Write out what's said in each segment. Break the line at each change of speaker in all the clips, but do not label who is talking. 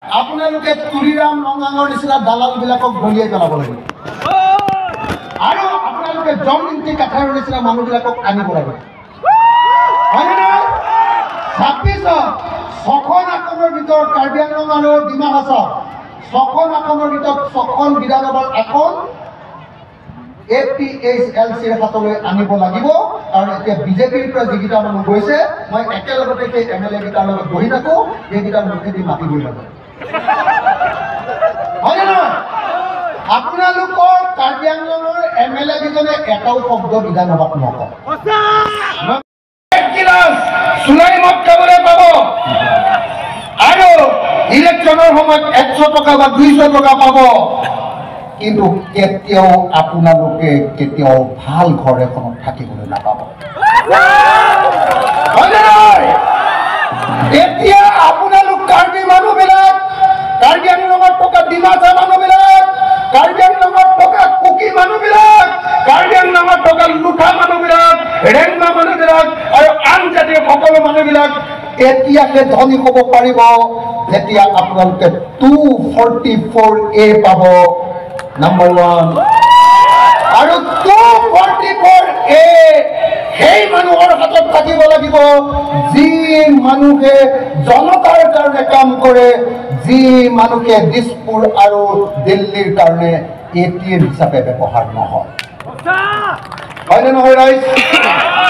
আপোনালোকে তুলিৰাম নগাঙৰ নিচিনা দালালবিলাকক দলিয়াই পেলাব লাগিব আৰু আপোনালোকে জমনিন্তি কাঠাৰৰ নিচিনা মানুহবিলাকক আনিব লাগিব হয়নে নহয় 26 ছখন আসনৰ ভিতৰত কাৰ্বি আংলং আৰু ডিমা হাছাও ছখন আসনৰ ভিতৰত ছখন বিধানসভাৰ আসন APHLCৰ হাতলৈ আনিব লাগিব কাৰণ এতিয়া বিজেপিৰ পৰা যিকেইটা মানুহ গৈছে মই একেলগতে সেই MLA কেইটাৰ লগত বহি থাকো সেইকেইটা মুখেদি মাতিবই লাগে হয় না আপোনালোকৰ কাৰ্বি আংলঙৰ MLA কেইজনে এটাও শব্দ বিধানসভাত নকয় এক গিলাচ চুলাই মদ খাবলৈ পাব আৰু ইলেকশ্যনৰ সময়ত 100 টকা বা 200 টকা পাব কিন্তু কেতিয়াও আপোনালোকে কেতিয়াও ভাল ঘৰ এখনত থাকিবলৈ নাপাব এতিয়া আপোনালোক কাৰ্বি মানুহবিলাক কাৰ্বি আংলঙত থকা ডিমাচা মানুহবিলাক কাৰ্বি আংলঙত থকা কুকি মানুহবিলাক কাৰ্বি আংলঙত থকা লুঠা মানুহবিলাক ৰেংমা মানুহবিলাক আৰু আন জাতিৰ সকলো মানুহবিলাক এতিয়াকে ধনী হ'ব পাৰিব যেতিয়া আপোনালোকে 244A পাব Number 1 আৰু 244A সেই মানুহৰ হাতত থাকিব লাগিব যি মানুহে জনতাৰ কাৰণে কাম কৰে যি মানুহে দিছপুৰ আৰু দিল্লীৰ কাৰণে ATM হিচাপে ব্যৱহাৰ নহয় হয়নে নহয় ৰাইজ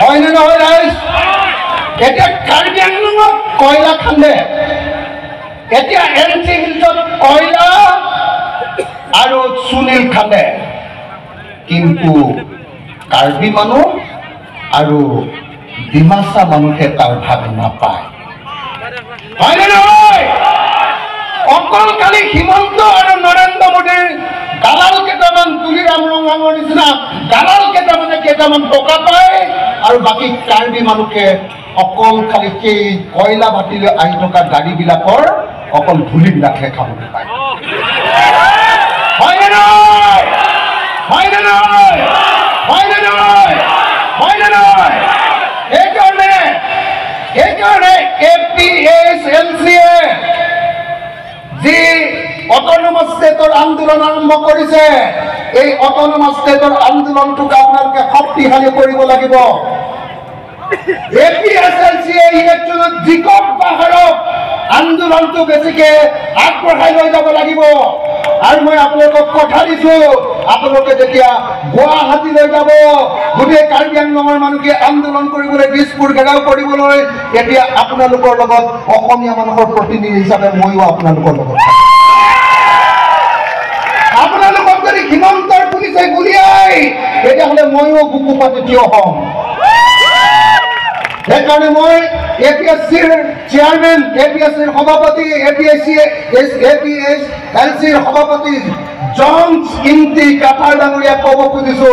হয়নে নহয় ৰাইজ এতিয়া কাৰ্বি আংলঙত কয়লা খান্দে এতিয়া NC হিলছত কয়লা আৰু সুনীল খান্দে কিন্তু কাৰ্বি মানুহ আৰু ডিমাচা মানুহে তাৰ ভাগ নাপায় হয়নে নহয় অকল কালি হিমন্ত আৰু নৰেন্দ্ৰ মোদীৰ দালাল কেইটামান তুলিৰাম নগাঙৰ নিচিনা দালাল কেইটামান টকা পায় আৰু বাকী কাৰ্বি মানুহে অকল খালি সেই কয়লা বাতিলৈ আহি থকা গাড়ীবিলাকৰ অকল ধূলিবিলাকহে খাবলৈ পায় হয় না নহয় হয় না নহয় হয় না নহয় হয় না নহয় এইকাৰণে APHLCয়ে যি অটোনমাস ষ্টেটৰ আন্দোলন আৰম্ভ কৰিছে এই অটোনমাস ষ্টেটৰ আন্দোলনটোক আপোনালোকে শক্তিশালী কৰিব লাগিব APHLCয়ে ইলেকশ্যনত জিকক পাহাৰক আন্দোলনটো বেছিকে আগবঢ়াই লৈ যাব লাগিব আৰু মই আপোনালোকক কথা দিছো আপোনালোকে যেতিয়া গুৱাহাটীলৈ যাব গোটেই কাৰ্বি আংলঙৰ মানুহে আন্দোলন কৰিবলৈ দিছপুৰ ঘেৰাও কৰিবলৈ এতিয়া আপোনালোকৰ লগত অসমীয়া মানুহৰ প্ৰতিনিধি হিচাপে ময়ো আপোনালোকৰ লগত আপোনালোকক যদি হিমন্তৰ পুলিচে গুলিয়াই তেতিয়াহ'লে ময়ো বুকু পাতি থিয় হ'ম সেইকাৰণে মই APSCৰ চেয়াৰমেন APSCৰ সভাপতি APHLCৰ সভাপতি জনছ ইন্তি কাঠাৰ ডাঙৰীয়াক ক'ব খুজিছো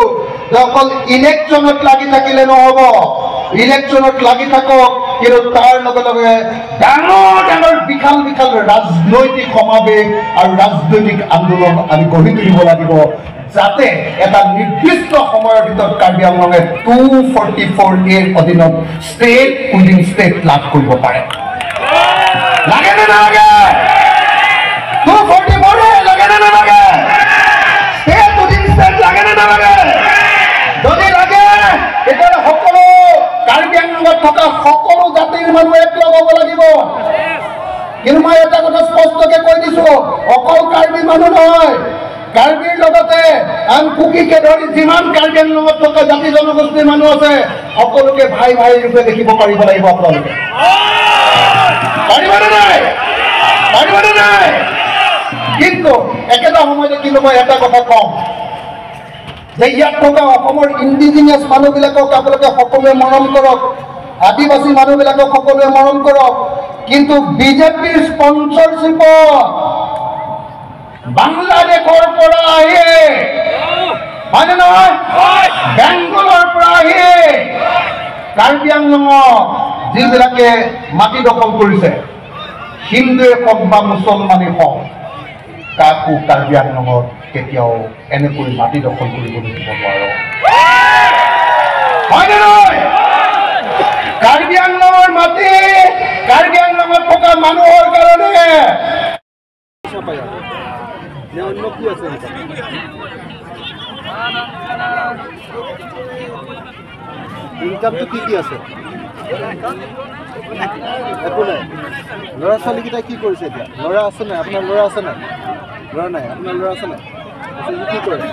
যে অকল ইলেকশ্যনত লাগি থাকিলে নহ'ব ইলেকশ্যনত লাগি থাকক কিন্তু তাৰ লগে লগে ডাঙৰ বিশাল ৰাজনৈতিক সমাৱেশ আৰু ৰাজনৈতিক আন্দোলন আমি গঢ়ি তুলিব লাগিব যাতে এটা নিৰ্দিষ্ট সময়ৰ ভিতৰত কাৰ্বি আংলঙে 244A অধীনত ষ্টেট উইদিন ষ্টেট লাভ কৰিব পাৰে লাগে নে নালাগে 244A লাগে নে নালাগে ষ্টেট উইদিন ষ্টেট লাগে নে নালাগে যদি লাগে তেতিয়াহ'লে সকলো কাৰ্বি আংলঙত থকা সকলো জাতিৰ মানুহ একলগ হ'ব লাগিব কিন্তু মই এটা কথা স্পষ্টকৈ কৈ দিছো অকল কাৰ্বি মানুহ নহয় কাৰ্বিৰ লগতে আন কুকিকে ধৰি যিমান কাৰ্বি আংলঙত থকা জাতি জনগোষ্ঠীৰ মানুহ আছে সকলোকে ভাই ৰূপে দেখিব পাৰিব লাগিব আপোনালোকে পাৰিবনে নাই কিন্তু একেটা সময়তে কিন্তু মই এটা কথা কওঁ যে ইয়াত থকা অসমৰ ইণ্ডিজিনিয়াছ মানুহবিলাকক আপোনালোকে সকলোৱে মৰম কৰক আদিবাসী মানুহবিলাকক সকলোৱে মৰম কৰক কিন্তু বিজেপিৰ স্পন্সৰশ্বিপত বাংলাদেশৰ পৰা আহি হয় নে নহয় বেংগলৰ পৰা আহি কাৰ্বি আংলঙক যিবিলাকে মাটি দখল কৰিছে হিন্দুৱে হওক বা মুছলমানেই হওক কাকো কাৰ্বি আংলঙত কেতিয়াও এনেকৈ মাটি দখল কৰিবলৈ দিব নোৱাৰো হয় নে নহয় কাৰ্বি আংলঙৰ মাটি কাৰ্বি আংলঙত থকা মানুহৰ কাৰণে
পায় আৰু নে অন্য কি আছে ইনকামটো কি আছে একো নাই ল'ৰা ছোৱালীকেইটাই কি কৰিছে এতিয়া ল'ৰা আছে নাই আপোনাৰ ল'ৰা আছে নাই ল'ৰা নাই আপোনাৰ ল'ৰা আছে নাই কি কৰে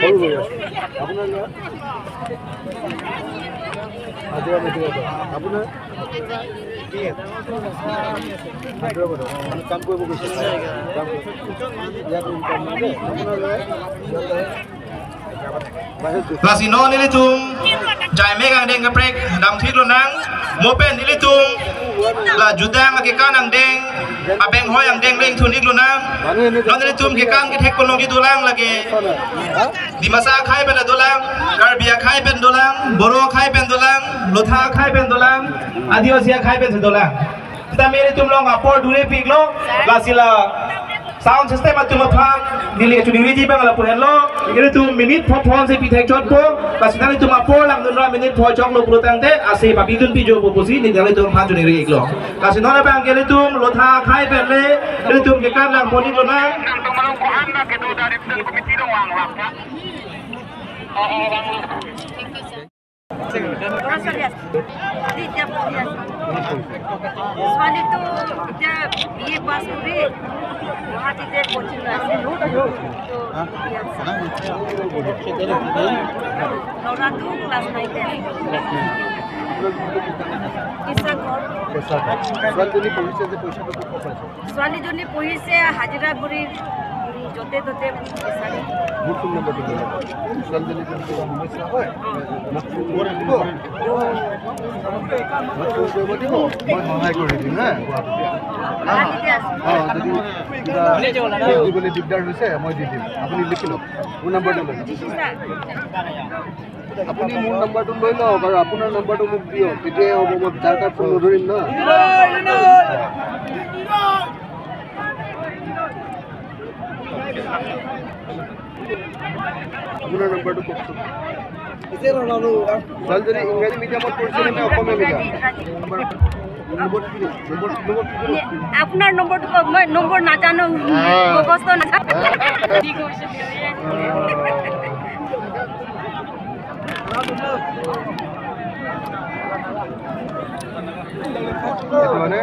সৰু হৈ আছে আপোনাৰ ল'ৰা হাজিৰা আপোনাৰ কাম কৰিব গৈছে আপোনাৰ ল'ৰাই
Lasino nilitung jai megang deng geprek dam thik lo nang mopen nilitung la judang ke kanang deng abeng hoy ang deng leng thunik lo nang lo nilitung ke kang ke thek kolong di dolang lagi di masa khai pen dolang karbia khai pen dolang boro khai pen dolang lotha khai pen dolang adiwasi khai pen dolang kita mere tum long apor dure pik lo lasila sound system at tumapang dili ka chudiri di bang la puhen lo ini tu minute phone se pitek chot ko pas nali tu mapor lang dun minute phone chok lo pulutang te ase papi dun pi jo poposi ni nali tu phan chudiri ik lo kasi nona bang gele tu lotha khai pen le ini tu ke kan lang poni lo na tu malong ko han na ke do direction committee dong wang wang ka
ছোৱালী তো এতিয়া BA পাছ কৰি গুৱাহাটীতে coaching আছে ল'ৰাটো class 9 ছোৱালীজনী পঢ়িছে হাজিৰা কৰি য'তে ত'তে
সহায় কৰি দিম দিবলৈ দিগদাৰ হৈছে মই দি দিম আপুনি লিখি লওক মোৰ নম্বৰটো লৈ আপুনি মোৰ নম্বৰটো লৈ লওক আৰু আপোনাৰ নম্বৰটো মোক দিয়ক তেতিয়াই হ'ব মই যাৰ তাৰ ফোন নধৰিম ন আপোনাৰ নম্বৰটো কওকচোন ছোৱালীজনী ইংৰাজী মিডিয়ামত পঢ়িছে নে অসমীয়া মিডিয়াম
আপোনাৰ নম্বৰটো কওক মই নম্বৰ নাজানো মুখস্থ নাজানো
মানে